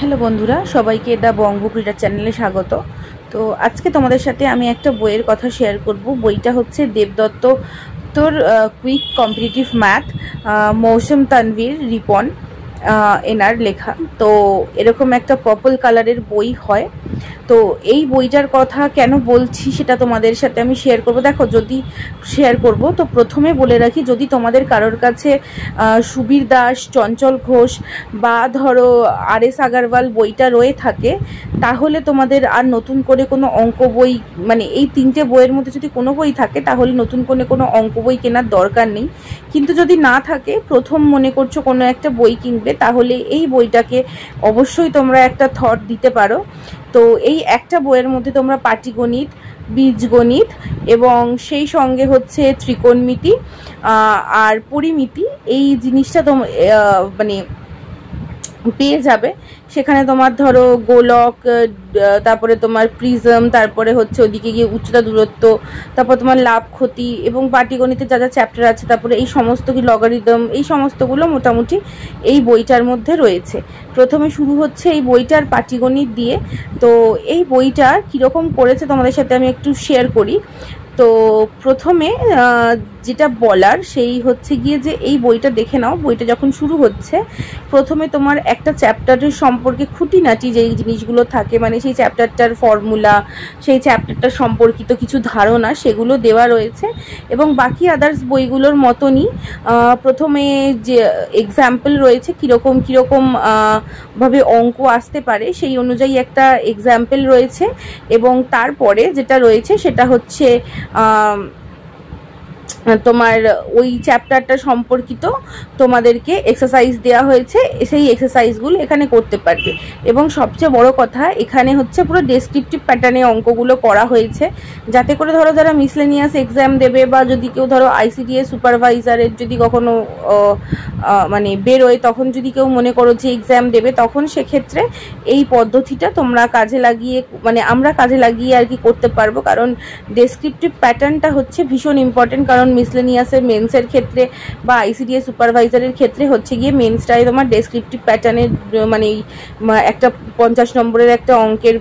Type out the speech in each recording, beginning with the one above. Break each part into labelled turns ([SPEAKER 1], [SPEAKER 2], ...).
[SPEAKER 1] Hello বন্ধুরা, সবাইকে the Bong book reader চ্যানেলে স্বাগত। তো আজকে তোমাদের সাথে আমি একটা বইয়ের কথা শেয়ার করব। বইটা হচ্ছে দেবদত্ত তোর কুইক কম্পিটিটিভ ম্যাথ, মৌসুম তানভীর রিপন এনার লেখা। তো এরকম একটা পার্পল কালারের বই হয়। তো এই বইটার কথা কেন বলছি সেটা তোমাদের সাথে আমি শেয়ার করব। দেখো, যদি শেয়ার করব তো প্রথমে বলে রাখি, যদি তোমাদের কারোর কাছে সুবীর দাস, চঞ্চল ঘোষ বা ধরো RS আগারওয়াল বইটা রয়ে থাকে, তাহলে তোমাদের আর নতুন করে কোনো অঙ্ক বই, মানে এই তিনটে বইয়ের মধ্যে যদি কোনো বই থাকে তাহলে নতুন করে কোনো অঙ্ক বই কেনার দরকার নেই। কিন্তু যদি না থাকে, প্রথম মনে করছো কোনো একটা বই কিনবে, তাহলে এই বইটাকে অবশ্যই তোমরা একটা থট দিতে পারো। তো এই একটা বইয়ের মধ্যে তোমরা পাটিগণিত, বীজগণিত এবং সেই সঙ্গে হচ্ছে ত্রিকোণমিতি আর পরিমিতি, এই জিনিসটা মানে পেয়ে যাবে। সেখানে তোমার ধরো গোলক, তারপরে তোমার প্রিজম, তারপরে হচ্ছে ওদিকে গিয়ে উচ্চতা দূরত্ব, তারপর তোমার লাভ ক্ষতি এবং পাটিগণিতে যা যা চ্যাপ্টার আছে, তারপরে এই সমস্ত কি লগারিদম, এই সমস্তগুলো মোটামুটি এই বইটার মধ্যে রয়েছে। প্রথমে শুরু হচ্ছে এই বইটার পাটিগণিত দিয়ে। তো এই বইটা কীরকম করেছে তোমাদের সাথে আমি একটু শেয়ার করি। তো প্রথমে যেটা বলার সেই হচ্ছে গিয়ে যে এই বইটা দেখে নাও। বইটা যখন শুরু হচ্ছে, প্রথমে তোমার একটা চ্যাপ্টারের সম্পর্কে খুঁটিনাটি যেই জিনিসগুলো থাকে, মানে সেই চ্যাপ্টারটার ফর্মুলা, সেই চ্যাপ্টারটার সম্পর্কিত কিছু ধারণা, সেগুলো দেওয়া রয়েছে। এবং বাকি আদার্স বইগুলোর মতনই প্রথমে যে এক্সাম্পল রয়েছে, কীরকম ভাবে অঙ্ক আসতে পারে সেই অনুযায়ী একটা এক্সাম্পল রয়েছে। এবং তারপরে যেটা রয়েছে সেটা হচ্ছে তোমার ওই চ্যাপ্টারটা সম্পর্কিত তোমাদেরকে এক্সারসাইজ দেওয়া হয়েছে, সেই এক্সারসাইজগুলো এখানে করতে পারবে। এবং সবচেয়ে বড় কথা, এখানে হচ্ছে পুরো ডেসক্রিপটিভ প্যাটার্নে অঙ্কগুলো করা হয়েছে, যাতে করে ধরো যারা মিসলেনিয়াস এক্সাম দেবে বা যদি কেউ ধরো ICDS সুপারভাইজারের যদি কখনো মানে বেরোয়, তখন যদি কেউ মনে করো যে এক্সাম দেবে, তখন সেক্ষেত্রে এই পদ্ধতিটা তোমরা কাজে লাগিয়ে, মানে আমরা কাজে লাগিয়ে আর কি করতে পারবো। কারণ ডেসক্রিপটিভ প্যাটার্নটা হচ্ছে ভীষণ ইম্পর্টেন্ট। কারণ মিসলেনিয়াসের মেন্সের ক্ষেত্রে বা ICDS সুপারভাইজারের ক্ষেত্রে হচ্ছে গিয়ে মেন্সটাই তোমার ডেসক্রিপটিভ প্যাটার্নের, মানে একটা 50 নম্বরের একটা অঙ্কের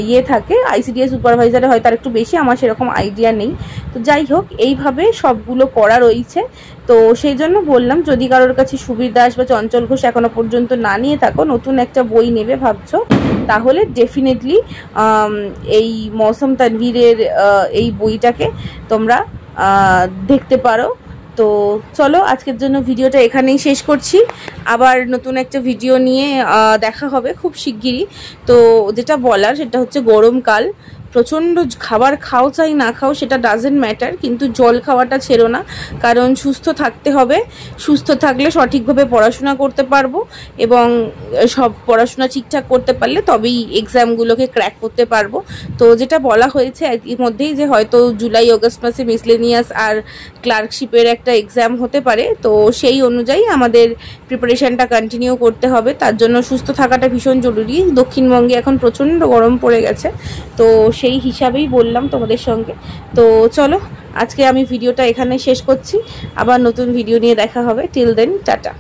[SPEAKER 1] ইয়ে থাকে। ICDS সুপারভাইজারে হয়তো আর একটু বেশি, আমার সেরকম আইডিয়া নেই। তো যাই হোক, এইভাবে সবগুলো করা রয়েছে। তো সেই জন্য বললাম, যদি কারোর কাছে সুবীর দাস বা চঞ্চল ঘোষ এখনো পর্যন্ত না নিয়ে থাকো, নতুন একটা বই নেবে ভাবছো, তাহলে ডেফিনেটলি এই মৌসুম তানভীরের এই বইটাকে তোমরা দেখতে পারো। তো চলো, আজকের জন্য ভিডিওটা এখানেই শেষ করছি। আবার নতুন একটা ভিডিও নিয়ে দেখা হবে খুব শিগগিরই। তো যেটা বলার সেটা হচ্ছে, গরমকাল, প্রচণ্ড খাবার খাও চাই না খাও সেটা ডাজেন্ট ম্যাটার, কিন্তু জল খাওয়াটা ছেড়ো না। কারণ সুস্থ থাকতে হবে, সুস্থ থাকলে সঠিকভাবে পড়াশোনা করতে পারবো এবং সব পড়াশোনা ঠিকঠাক করতে পারলে তবেই এক্সামগুলোকে ক্র্যাক করতে পারবো। তো যেটা বলা হয়েছে এর মধ্যেই, যে হয়তো জুলাই অগস্ট মাসে মিসলেনিয়াস আর ক্লার্কশিপের একটা এক্সাম হতে পারে। তো সেই অনুযায়ী আমাদের প্রিপারেশানটা কন্টিনিউ করতে হবে। তার জন্য সুস্থ থাকাটা ভীষণ জরুরি। দক্ষিণবঙ্গে এখন প্রচণ্ড গরম পড়ে গেছে, তো সেই হিসাবেই বললাম তোমাদের সঙ্গে। তো চলো, আজকে আমি ভিডিওটা এখানে শেষ করছি। আবার নতুন ভিডিও নিয়ে দেখা হবে। Till then, tata.